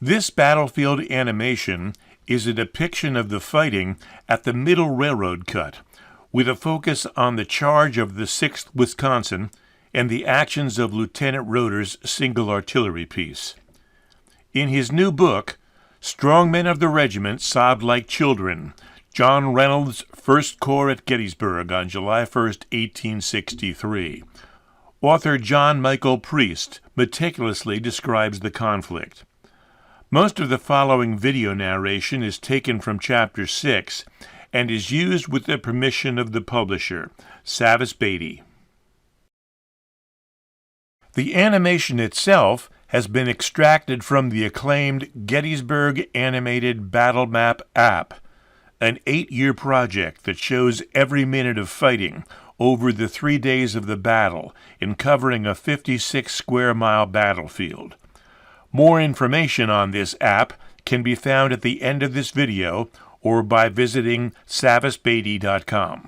This battlefield animation is a depiction of the fighting at the Middle Railroad Cut, with a focus on the charge of the 6th Wisconsin and the actions of Lieutenant Roeder's single artillery piece. In his new book, Strong Men of the Regiment Sobbed Like Children, John Reynolds I Corps at Gettysburg on July 1, 1863, author John Michael Priest meticulously describes the conflict. Most of the following video narration is taken from Chapter 6 and is used with the permission of the publisher, Savas Beatie. The animation itself has been extracted from the acclaimed Gettysburg Animated Battle Map app, an 8-year project that shows every minute of fighting over the 3 days of the battle in covering a 56-square-mile battlefield. More information on this app can be found at the end of this video or by visiting savasbeatie.com.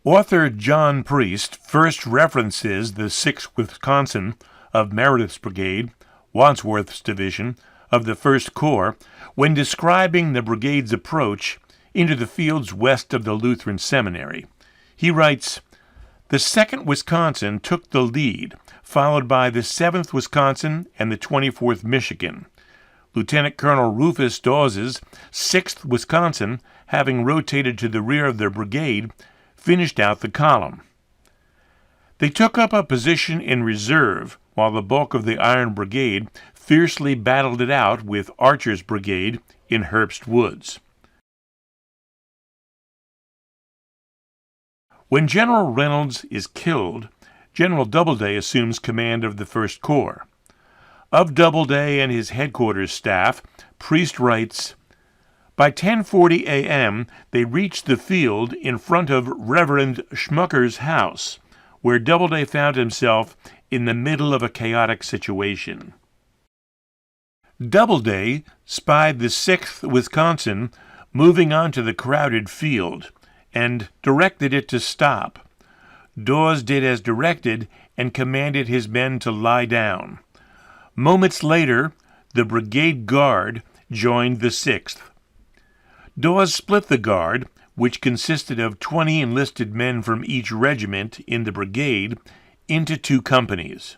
Author John Priest first references the 6th Wisconsin of Meredith's Brigade, Wadsworth's division, of the 1st Corps when describing the brigade's approach into the fields west of the Lutheran Seminary. He writes, "The 2nd Wisconsin took the lead, followed by the 7th Wisconsin and the 24th Michigan. Lieutenant Colonel Rufus Dawes's 6th Wisconsin, having rotated to the rear of their brigade, finished out the column. They took up a position in reserve, while the bulk of the Iron Brigade fiercely battled it out with Archer's brigade in Herbst Woods." When General Reynolds is killed, General Doubleday assumes command of the 1st Corps. Of Doubleday and his headquarters staff, Priest writes, "By 10:40 a.m., they reached the field in front of Reverend Schmucker's house, where Doubleday found himself in the middle of a chaotic situation. Doubleday spied the 6th Wisconsin moving onto the crowded field and directed it to stop. Dawes did as directed and commanded his men to lie down. Moments later, the brigade guard joined the 6th. Dawes split the guard, which consisted of 20 enlisted men from each regiment in the brigade, into 2 companies.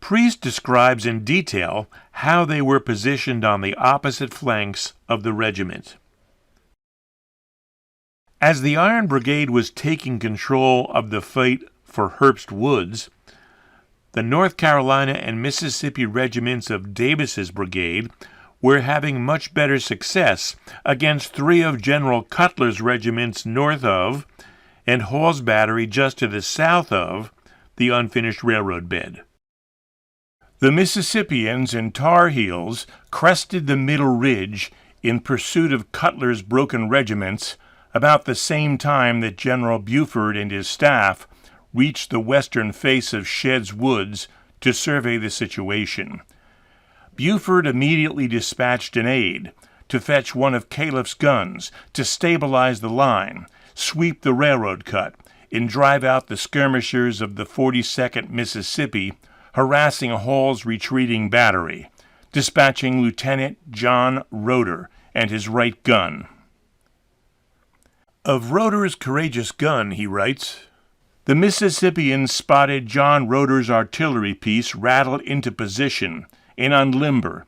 Priest describes in detail how they were positioned on the opposite flanks of the regiment. As the Iron Brigade was taking control of the fight for Herbst Woods, the North Carolina and Mississippi regiments of Davis's brigade were having much better success against 3 of General Cutler's regiments north of, and Hall's battery just to the south of, the unfinished railroad bed. The Mississippians and Tar Heels crested the middle ridge in pursuit of Cutler's broken regiments about the same time that General Buford and his staff reached the western face of Shedd's Woods to survey the situation. Buford immediately dispatched an aide to fetch one of Califf's guns to stabilize the line, sweep the railroad cut, and drive out the skirmishers of the 42nd Mississippi, harassing Hall's retreating battery, dispatching Lieutenant John Roeder and his right gun. Of Roeder's courageous gun, he writes, "The Mississippians spotted John Roeder's artillery piece rattled into position and unlimber.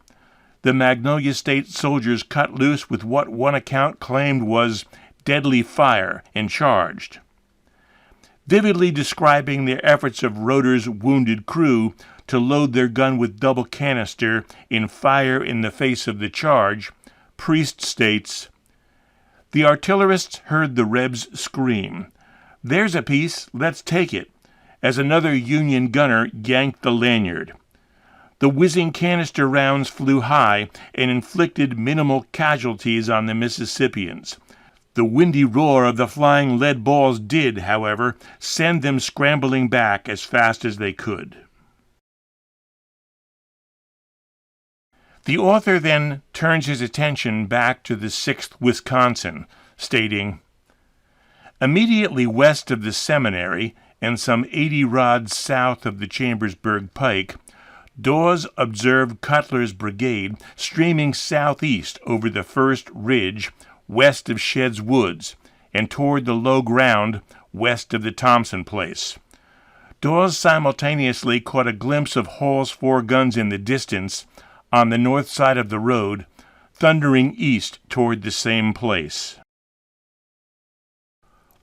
The Magnolia State soldiers cut loose with what one account claimed was deadly fire and charged." Vividly describing the efforts of Roeder's wounded crew to load their gun with double canister and fire in the face of the charge, Priest states, "The artillerists heard the Rebs scream, 'There's a piece, let's take it,' as another Union gunner yanked the lanyard. The whizzing canister rounds flew high and inflicted minimal casualties on the Mississippians. The windy roar of the flying lead balls did, however, send them scrambling back as fast as they could." The author then turns his attention back to the 6th Wisconsin, stating, "Immediately west of the seminary and some 80 rods south of the Chambersburg Pike, Dawes observed Cutler's brigade streaming southeast over the first ridge west of Shedd's Woods and toward the low ground west of the Thompson place. Dawes simultaneously caught a glimpse of Hall's 4 guns in the distance on the north side of the road, thundering east toward the same place.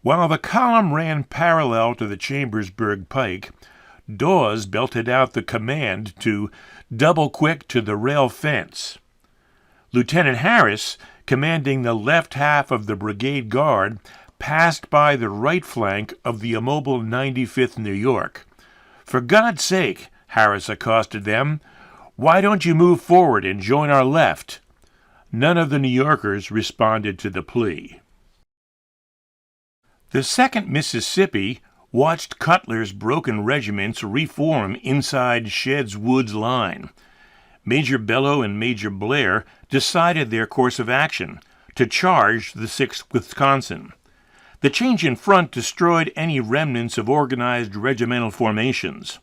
While the column ran parallel to the Chambersburg Pike, Dawes belted out the command to double quick to the rail fence. Lieutenant Harris, commanding the left half of the brigade guard, passed by the right flank of the immobile 95th New York. "For God's sake," Harris accosted them, "why don't you move forward and join our left?" None of the New Yorkers responded to the plea. The 2nd Mississippi watched Cutler's broken regiments reform inside Shedd's Woods line. Major Bellow and Major Blair decided their course of action, to charge the 6th Wisconsin. The change in front destroyed any remnants of organized regimental formations.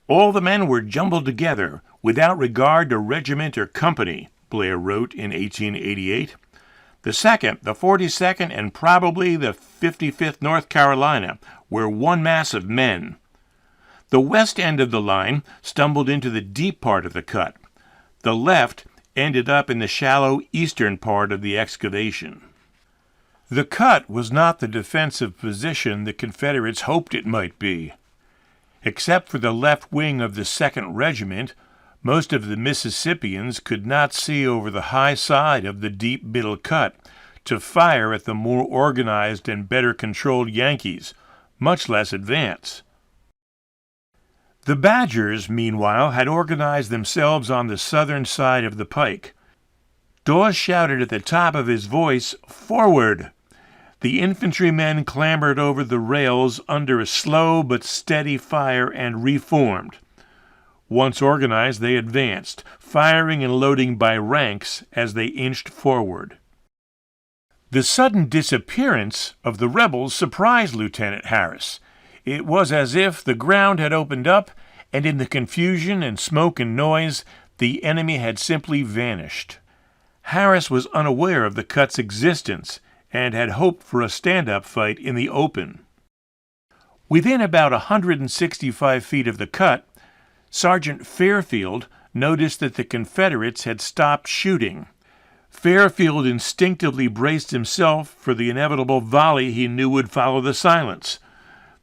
"All the men were jumbled together, without regard to regiment or company," Blair wrote in 1888. The 2nd, the 42nd, and probably the 55th North Carolina were one mass of men. The west end of the line stumbled into the deep part of the cut. The left ended up in the shallow eastern part of the excavation. The cut was not the defensive position the Confederates hoped it might be. Except for the left wing of the 2nd Regiment, most of the Mississippians could not see over the high side of the deep middle cut to fire at the more organized and better controlled Yankees, much less advance. The Badgers, meanwhile, had organized themselves on the southern side of the pike. Dawes shouted at the top of his voice, "Forward!" The infantrymen clambered over the rails under a slow but steady fire and reformed. Once organized, they advanced, firing and loading by ranks as they inched forward. The sudden disappearance of the rebels surprised Lieutenant Harris. It was as if the ground had opened up, and in the confusion and smoke and noise, the enemy had simply vanished. Harris was unaware of the cut's existence and had hoped for a stand-up fight in the open. Within about 165 feet of the cut, Sergeant Fairfield noticed that the Confederates had stopped shooting. Fairfield instinctively braced himself for the inevitable volley he knew would follow the silence.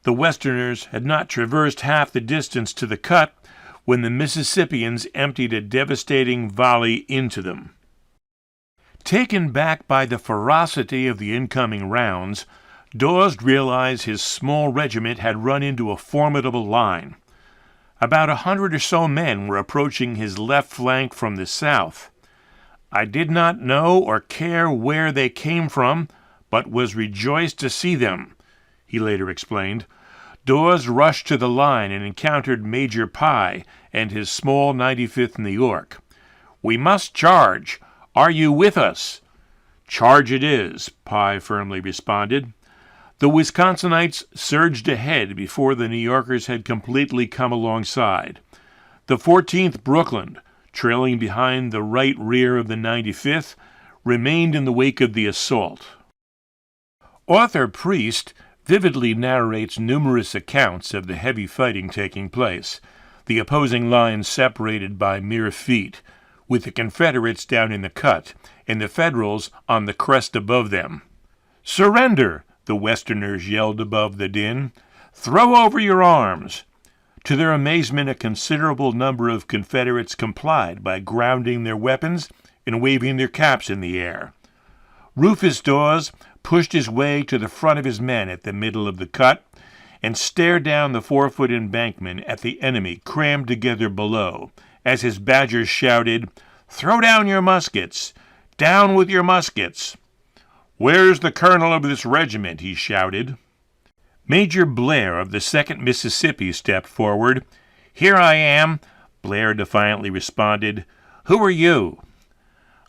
The Westerners had not traversed half the distance to the cut when the Mississippians emptied a devastating volley into them. Taken back by the ferocity of the incoming rounds, Dawes realized his small regiment had run into a formidable line. About 100 or so men were approaching his left flank from the south. "I did not know or care where they came from, but was rejoiced to see them," he later explained. Dawes rushed to the line and encountered Major Pye and his small 95th New York. "We must charge. Are you with us?" "Charge it is," Pye firmly responded. The Wisconsinites surged ahead before the New Yorkers had completely come alongside. The 14th Brooklyn, trailing behind the right rear of the 95th, remained in the wake of the assault. Arthur Priest vividly narrates numerous accounts of the heavy fighting taking place, the opposing lines separated by mere feet, with the Confederates down in the cut and the Federals on the crest above them. "Surrender!" the Westerners yelled above the din. "Throw over your arms!" To their amazement, a considerable number of Confederates complied by grounding their weapons and waving their caps in the air. Rufus Dawes pushed his way to the front of his men at the middle of the cut and stared down the 4-foot embankment at the enemy crammed together below, as his badgers shouted, "Throw down your muskets! Down with your muskets!" "Where's the colonel of this regiment?" he shouted. Major Blair of the 2nd Mississippi stepped forward. "Here I am," Blair defiantly responded. "Who are you?"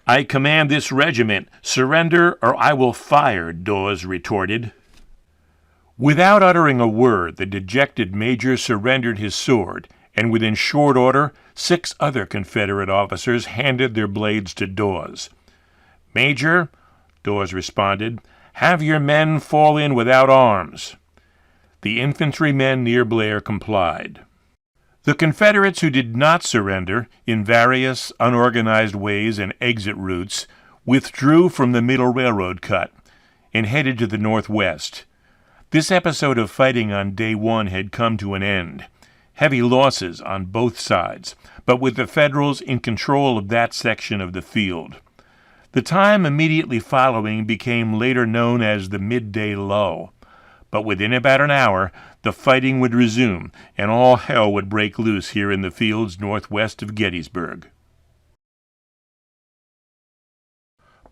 "I command this regiment. Surrender or I will fire," Dawes retorted. Without uttering a word, the dejected major surrendered his sword, and within short order, 6 other Confederate officers handed their blades to Dawes. "Major," Dawes responded, "have your men fall in without arms." The infantrymen near Blair complied. The Confederates who did not surrender, in various unorganized ways and exit routes, withdrew from the Middle Railroad cut and headed to the northwest. This episode of fighting on Day 1 had come to an end. Heavy losses on both sides, but with the Federals in control of that section of the field. The time immediately following became later known as the midday lull, but within about an hour the fighting would resume and all hell would break loose here in the fields northwest of Gettysburg.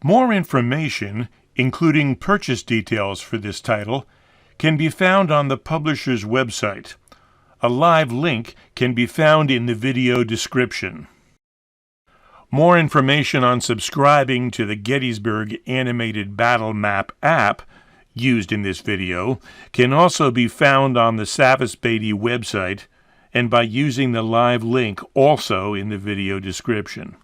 More information, including purchase details for this title, can be found on the publisher's website. A live link can be found in the video description. More information on subscribing to the Gettysburg Animated Battle Map app used in this video can also be found on the Savas Beatie website and by using the live link also in the video description.